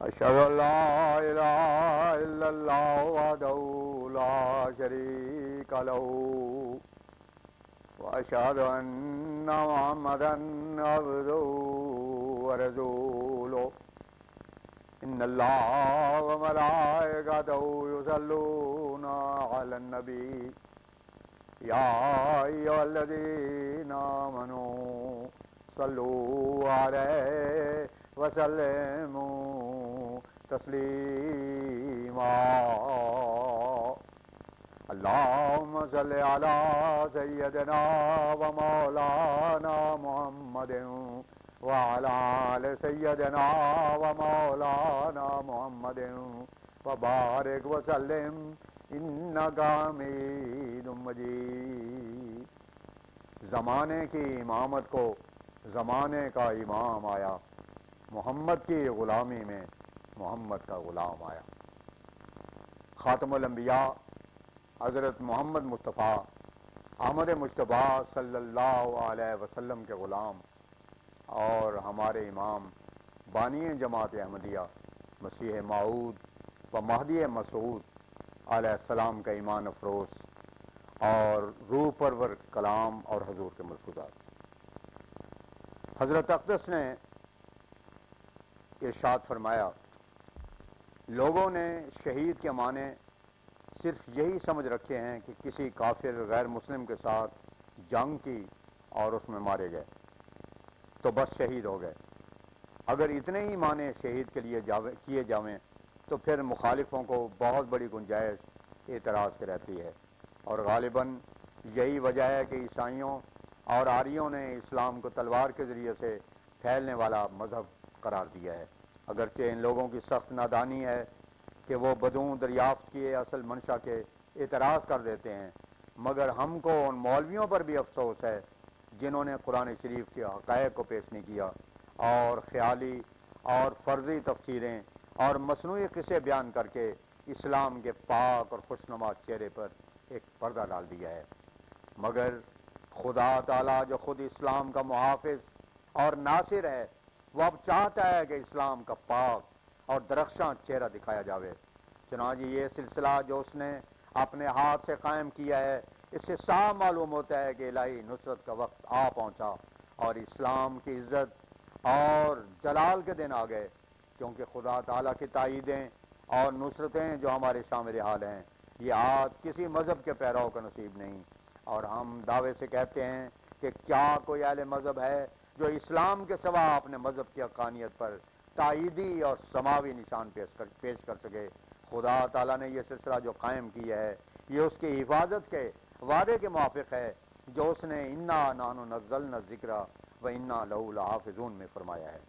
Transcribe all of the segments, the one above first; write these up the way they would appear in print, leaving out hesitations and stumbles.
أشهد أن لا إله إلا الله وحده لا شريك له وأشهد أن محمدا عبده ورسوله إن الله وملائكته يصلون على النبي يا أيها الذين آمنوا صلوا عليه وسلموا تسليما اللهم صل على سيدنا ومولانا محمد وعلى آل سيدنا ومولانا محمد وبارك وسلم إنك حميد مجيد۔ زمانے کی امامت کو زمانے کا امام آیا، محمد کی غلامی میں محمد کا غلام آیا۔ خاتم الانبیاء حضرت محمد مصطفیٰ احمد مجتبیٰ صلی اللہ علیہ وسلم کے غلام اور ہمارے امام بانی جماعت احمدیہ مسیح موعود و مہدی مسعود علیہ السلام کا ایمان افروز اور روح پرور کلام اور حضور کے ملفوظات۔ حضرت اقدس نے ارشاد فرمایا، لوگوں نے شہید کے معنی صرف یہی سمجھ رکھے ہیں کہ کسی کافر غیر مسلم کے ساتھ جنگ کی اور اس میں مارے گئے تو بس شہید ہو گئے۔ اگر اتنے ہی معنی شہید کے لیے کیے جاویں تو پھر مخالفوں کو بہت بڑی گنجائش اعتراض کی رہتی ہے، اور غالباً یہی وجہ ہے کہ عیسائیوں اور آریوں نے اسلام کو تلوار کے ذریعے سے پھیلنے والا مذہب قرار دیا ہے۔ اگرچہ ان لوگوں کی سخت نادانی ہے کہ وہ بدوں دریافت کیے اصل منشا کے اعتراض کر دیتے ہیں، مگر ہم کو ان مولویوں پر بھی افسوس ہے جنہوں نے قرآن شریف کے حقائق کو پیش نہیں کیا اور خیالی اور فرضی تفسیریں اور مصنوعی قصے بیان کر کے اسلام کے پاک اور خوشنما چہرے پر ایک پردہ ڈال دیا ہے۔ مگر خدا تعالیٰ جو خود اسلام کا محافظ اور ناصر ہے، وہ اب چاہتا ہے کہ اسلام کا پاک اور درخشاں چہرہ دکھایا جاوے۔ چنانچہ یہ سلسلہ جو اس نے اپنے ہاتھ سے قائم کیا ہے، اس سے صاف معلوم ہوتا ہے کہ الہی نصرت کا وقت آ پہنچا اور اسلام کی عزت اور جلال کے دن آ گئے، کیونکہ خدا تعالیٰ کی تائیدیں اور نصرتیں جو ہمارے شامل حال ہیں، یہ آج کسی مذہب کے پیرو کا نصیب نہیں، اور ہم دعوے سے کہتے ہیں کہ کیا کوئی اہل مذہب ہے جو اسلام کے سوا اپنے مذہب کی حقانیت پر تائیدی اور سماوی نشان پیش کر سکے۔ خدا تعالیٰ نے یہ سلسلہ جو قائم کیا ہے، یہ اس کی حفاظت کے وعدے کے موافق ہے جو اس نے انا نحن نزلنا الذکر و انا لہ لحافظون میں فرمایا ہے۔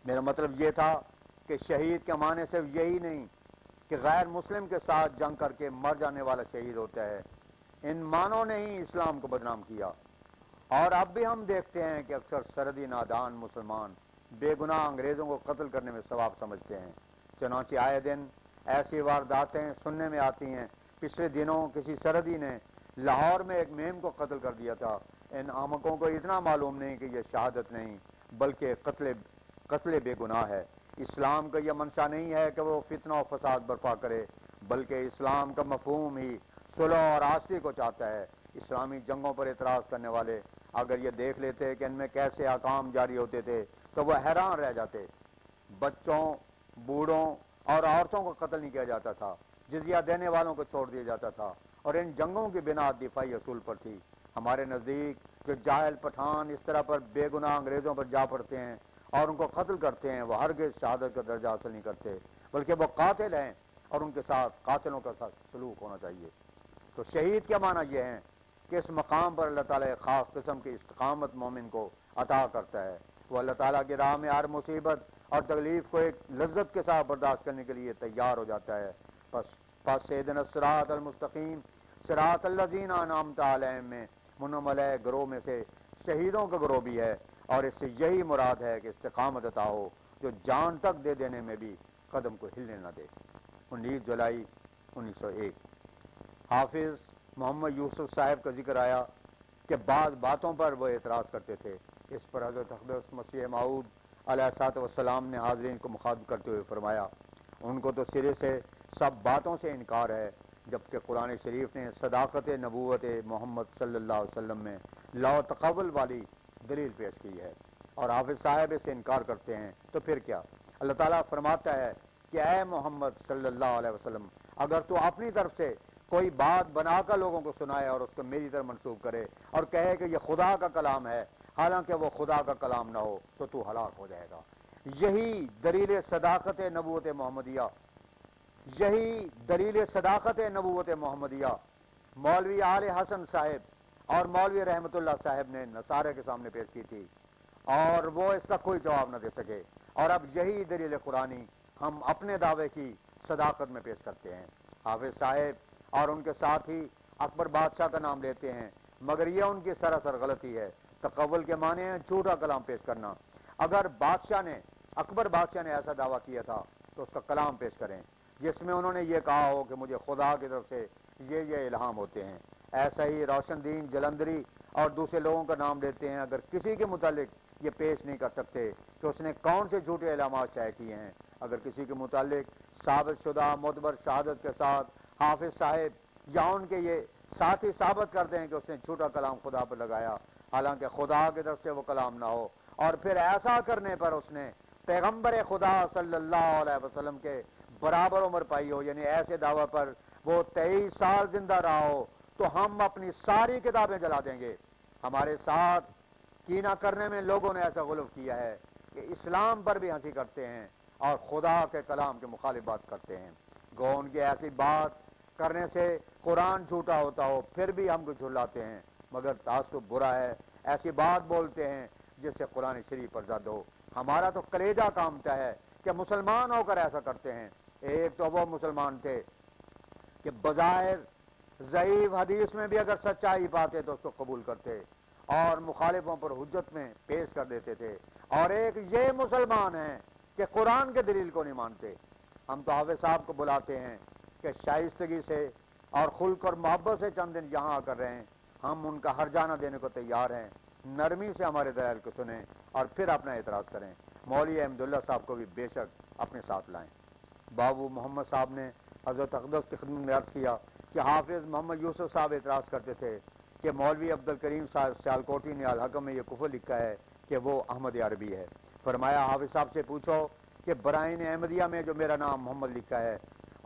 میرا مطلب یہ تھا کہ شہید کے معنی صرف یہی نہیں کہ غیر مسلم کے ساتھ جنگ کر کے مر جانے والا شہید ہوتا ہے۔ ان معنوں نے ہی اسلام کو بدنام کیا، اور اب بھی ہم دیکھتے ہیں کہ اکثر سرحدی نادان مسلمان بے گناہ انگریزوں کو قتل کرنے میں ثواب سمجھتے ہیں۔ چنانچہ آئے دن ایسی وارداتیں سننے میں آتی ہیں۔ پچھلے دنوں کسی سرحدی نے لاہور میں ایک میم کو قتل کر دیا تھا۔ ان احمقوں کو اتنا معلوم نہیں کہ یہ شہادت نہیں بلکہ قتل بے گناہ ہے۔ اسلام کا یہ منشا نہیں ہے کہ وہ فتنہ و فساد برپا کرے، بلکہ اسلام کا مفہوم ہی صلح اور آشتی کو چاہتا ہے۔ اسلامی جنگوں پر اعتراض کرنے والے اگر یہ دیکھ لیتے کہ ان میں کیسے احکام جاری ہوتے تھے تو وہ حیران رہ جاتے۔ بچوں، بوڑھوں اور عورتوں کو قتل نہیں کیا جاتا تھا، جزیہ دینے والوں کو چھوڑ دیا جاتا تھا، اور ان جنگوں کی بنا دفاعی اصول پر تھی۔ ہمارے نزدیک جو جاہل پٹھان اس طرح پر بے گناہ انگریزوں پر جا پڑتے ہیں اور ان کو قتل کرتے ہیں، وہ ہرگز شہادت کا درجہ حاصل نہیں کرتے، بلکہ وہ قاتل ہیں اور ان کے ساتھ قاتلوں کا ساتھ سلوک ہونا چاہیے۔ تو شہید کیا معنی یہ ہے کہ اس مقام پر اللہ تعالیٰ ایک خاص قسم کی استقامت مومن کو عطا کرتا ہے۔ وہ اللہ تعالیٰ کی راہ میں ہر مصیبت اور تکلیف کو ایک لذت کے ساتھ برداشت کرنے کے لیے تیار ہو جاتا ہے۔ پس اہدنا الصراط المستقیم صراط الذین انعمت علیہم میں منعم علیہ گروہ میں سے شہیدوں کا گروہ بھی ہے، اور اس سے یہی مراد ہے کہ استقامت عطا ہو جو جان تک دے دینے میں بھی قدم کو ہلنے نہ دے۔ 19 جولائی 1901 حافظ محمد یوسف صاحب کا ذکر آیا کہ بعض باتوں پر وہ اعتراض کرتے تھے۔ اس پر حضرت اقدس مسیح موعود علیہ الصلوۃ والسلام نے حاضرین کو مخاطب کرتے ہوئے فرمایا ان کو تو سرے سے سب باتوں سے انکار ہے، جبکہ قرآن شریف نے صداقت نبوت محمد صلی اللہ علیہ وسلم میں لا تقول والی دلیل پیش کی ہے، اور حافظ صاحب اسے انکار کرتے ہیں، تو پھر کیا؟ اللہ تعالیٰ فرماتا ہے کہ اے محمد صلی اللہ علیہ وسلم، اگر تو اپنی طرف سے کوئی بات بنا کر لوگوں کو سنائے اور اس کو میری طرف منسوب کرے اور کہے کہ یہ خدا کا کلام ہے، حالانکہ وہ خدا کا کلام نہ ہو، تو ہلاک ہو جائے گا۔ یہی دلیل صداقت نبوت محمدیہ، یہی دلیل صداقت نبوت محمدیہ مولوی آل حسن صاحب اور مولوی رحمت اللہ صاحب نے نصارے کے سامنے پیش کی تھی، اور وہ اس کا کوئی جواب نہ دے سکے، اور اب یہی دلیل قرآنی ہم اپنے دعوے کی صداقت میں پیش کرتے ہیں۔ حافظ صاحب اور ان کے ساتھ ہی اکبر بادشاہ کا نام لیتے ہیں، مگر یہ ان کی سراسر غلطی ہے۔ تقول کے معنی ہیں جھوٹا کلام پیش کرنا۔ اگر اکبر بادشاہ نے ایسا دعویٰ کیا تھا تو اس کا کلام پیش کریں جس میں انہوں نے یہ کہا ہو کہ مجھے خدا کی طرف سے یہ الہام ہوتے ہیں۔ ایسا ہی روشن دین جلندری اور دوسرے لوگوں کا نام لیتے ہیں، اگر کسی کے متعلق یہ پیش نہیں کر سکتے کہ اس نے کون سے جھوٹے الہامات شائع کیے ہیں، اگر کسی کے متعلق ثابت شدہ معتبر شہادت کے ساتھ حافظ صاحب یا ان کے یہ ساتھی ثابت کر دیں کہ اس نے جھوٹا کلام خدا پر لگایا حالانکہ خدا کی طرف سے وہ کلام نہ ہو، اور پھر ایسا کرنے پر اس نے پیغمبر خدا صلی اللہ علیہ وسلم کے برابر عمر پائی ہو، یعنی ایسے دعویٰ پر وہ 23 سال زندہ رہا ہو، تو ہم اپنی ساری کتابیں جلا دیں گے۔ ہمارے ساتھ کینہ کرنے میں لوگوں نے ایسا غلو کیا ہے کہ اسلام پر بھی ہنسی کرتے ہیں اور خدا کے کلام کے مخالف بات کرتے ہیں۔ گو ان کی ایسی بات کرنے سے قرآن جھوٹا ہوتا ہو پھر بھی ہم کو جھلاتے ہیں، مگر تعصب برا ہے، ایسی بات بولتے ہیں جس سے قرآن شریف پر زد ہو۔ ہمارا تو کلیجہ کامتا ہے کہ مسلمان ہو کر ایسا کرتے ہیں۔ ایک تو وہ مسلمان تھے کہ بظاہر ضعیف حدیث میں بھی اگر سچائی پاتے تو اس کو قبول کرتے اور مخالفوں پر حجت میں پیش کر دیتے تھے، اور ایک یہ مسلمان ہیں کہ قرآن کے دلیل کو نہیں مانتے۔ ہم تو حافظ صاحب کو بلاتے ہیں کہ شائستگی سے اور خلق اور محبت سے چند دن یہاں آ کر رہیں، ہم ان کا ہرجانہ دینے کو تیار ہیں، نرمی سے ہمارے دلائل کو سنیں اور پھر اپنا اعتراض کریں۔ مولوی احمداللہ صاحب کو بھی بے شک اپنے ساتھ لائیں۔ بابو محمد صاحب نے حضرت اقدس کی خدمت میں عرض کیا کہ حافظ محمد یوسف صاحب اعتراض کرتے تھے کہ مولوی عبدالکریم صاحب سیالکوٹی نے الحکم میں یہ کفر لکھا ہے کہ وہ احمد عربی ہے۔ فرمایا حافظ صاحب سے پوچھو کہ برائن احمدیہ میں جو میرا نام محمد لکھا ہے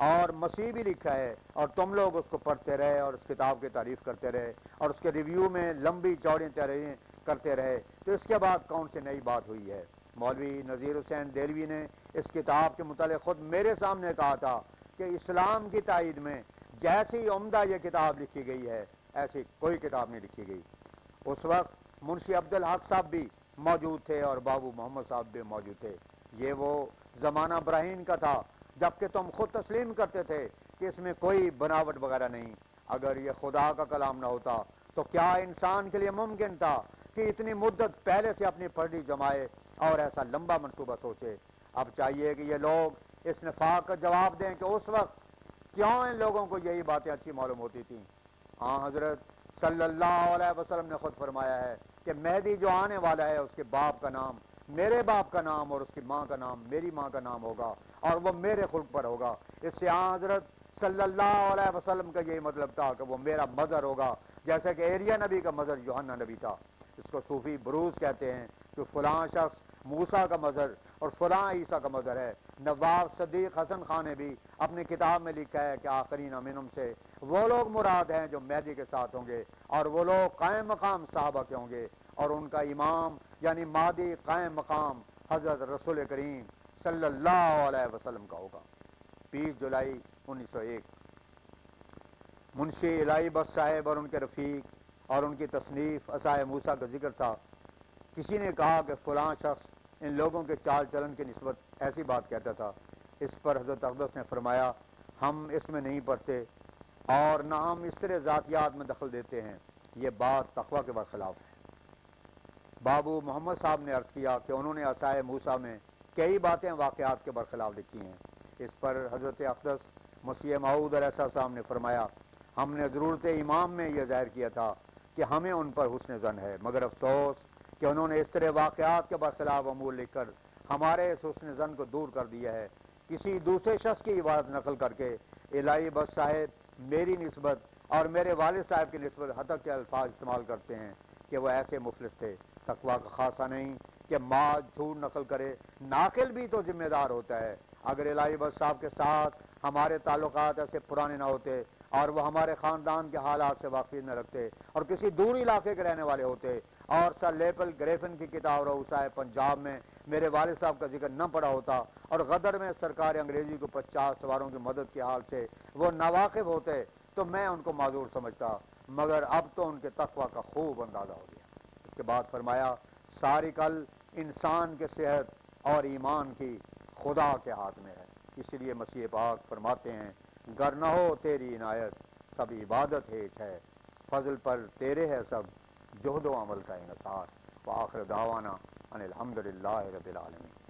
اور مسیح بھی لکھا ہے، اور تم لوگ اس کو پڑھتے رہے اور اس کتاب کی تعریف کرتے رہے اور اس کے ریویو میں لمبی چوڑی تحریریں کرتے رہے، تو اس کے بعد کون سی نئی بات ہوئی ہے؟ مولوی نذیر حسین دہلوی نے اس کتاب کے متعلق خود میرے سامنے کہا تھا کہ اسلام کی تائید میں جیسی عمدہ یہ کتاب لکھی گئی ہے ایسی کوئی کتاب نہیں لکھی گئی۔ اس وقت منشی عبدالحق صاحب بھی موجود تھے اور بابو محمد صاحب بھی موجود تھے۔ یہ وہ زمانہ براہین کا تھا جبکہ تم خود تسلیم کرتے تھے کہ اس میں کوئی بناوٹ وغیرہ نہیں۔ اگر یہ خدا کا کلام نہ ہوتا تو کیا انسان کے لیے ممکن تھا کہ اتنی مدت پہلے سے اپنی پڑھی جمائے اور ایسا لمبا منصوبہ سوچے؟ اب چاہیے کہ یہ لوگ اس نفاق کا جواب دیں کہ اس وقت کیوں ان لوگوں کو یہی باتیں اچھی معلوم ہوتی تھیں۔ حضرت صلی اللہ علیہ وسلم نے خود فرمایا ہے کہ مہدی جو آنے والا ہے اس کے باپ کا نام میرے باپ کا نام اور اس کی ماں کا نام میری ماں کا نام ہوگا اور وہ میرے خلق پر ہوگا۔ اس سے حضرت صلی اللہ علیہ وسلم کا یہی مطلب تھا کہ وہ میرا مظہر ہوگا، جیسے کہ ایریا نبی کا مظہر یوحنا نبی تھا۔ اس کو صوفی بروز کہتے ہیں کہ فلاں شخص موسیٰ کا مظہر اور فلاں عیسیٰ کا مظہر ہے۔ نواب صدیق حسن خان نے بھی اپنی کتاب میں لکھا ہے کہ آخرین منہم سے وہ لوگ مراد ہیں جو مہدی کے ساتھ ہوں گے، اور وہ لوگ قائم مقام صحابہ کے ہوں گے، اور ان کا امام یعنی مہدی قائم مقام حضرت رسول کریم صلی اللہ علیہ وسلم کا ہوگا۔ 20 جولائی 1901 منشی الہی بخش صاحب اور ان کے رفیق اور ان کی تصنیف عصائے موسیٰ کا ذکر تھا۔ کسی نے کہا کہ فلاں شخص ان لوگوں کے چال چلن کی نسبت ایسی بات کہتا تھا۔ اس پر حضرت اقدس نے فرمایا ہم اس میں نہیں پڑھتے اور نہ ہم اس طرح ذاتیات میں دخل دیتے ہیں، یہ بات تقویٰ کے برخلاف ہے۔ بابو محمد صاحب نے عرض کیا کہ انہوں نے عصائے موسیٰ میں کئی باتیں واقعات کے برخلاف لکھی ہیں۔ اس پر حضرت اقدس مسیح موعود علیہ السلام نے فرمایا ہم نے ضرورت امام میں یہ ظاہر کیا تھا کہ ہمیں ان پر حسن ظن ہے، مگر افسوس کہ انہوں نے اس طرح واقعات کے برخلاف امور لکھ کر ہمارے اس حسن زن کو دور کر دیا ہے۔ کسی دوسرے شخص کی عبادت نقل کر کے الہی بخش صاحب میری نسبت اور میرے والد صاحب کی نسبت حتیٰ کے الفاظ استعمال کرتے ہیں کہ وہ ایسے مفلس تھے۔ تقویٰ کا خاصہ نہیں کہ ماں جھوٹ نقل کرے، ناقل بھی تو ذمہ دار ہوتا ہے۔ اگر الہی بخش صاحب کے ساتھ ہمارے تعلقات ایسے پرانے نہ ہوتے اور وہ ہمارے خاندان کے حالات سے واقف نہ رکھتے اور کسی دور علاقے کے رہنے والے ہوتے اور سر لیپل گریفن کی کتاب روسائے پنجاب میں میرے والد صاحب کا ذکر نہ پڑا ہوتا اور غدر میں سرکار انگریزی کو 50 سواروں کی مدد کے حال سے وہ ناواقف ہوتے تو میں ان کو معذور سمجھتا، مگر اب تو ان کے تقویٰ کا خوب اندازہ ہو گیا۔ اس کے بعد فرمایا ساری کل انسان کے صحت اور ایمان کی خدا کے ہاتھ میں ہے، اس لیے مسیح پاک فرماتے ہیں گر نہ ہو تیری عنایت سب عبادت ہیچ ہے، فضل پر تیرے ہے سب جہد و عمل کا انحصار۔ وآخر دعوانا ان الحمدللہ رب العالمین۔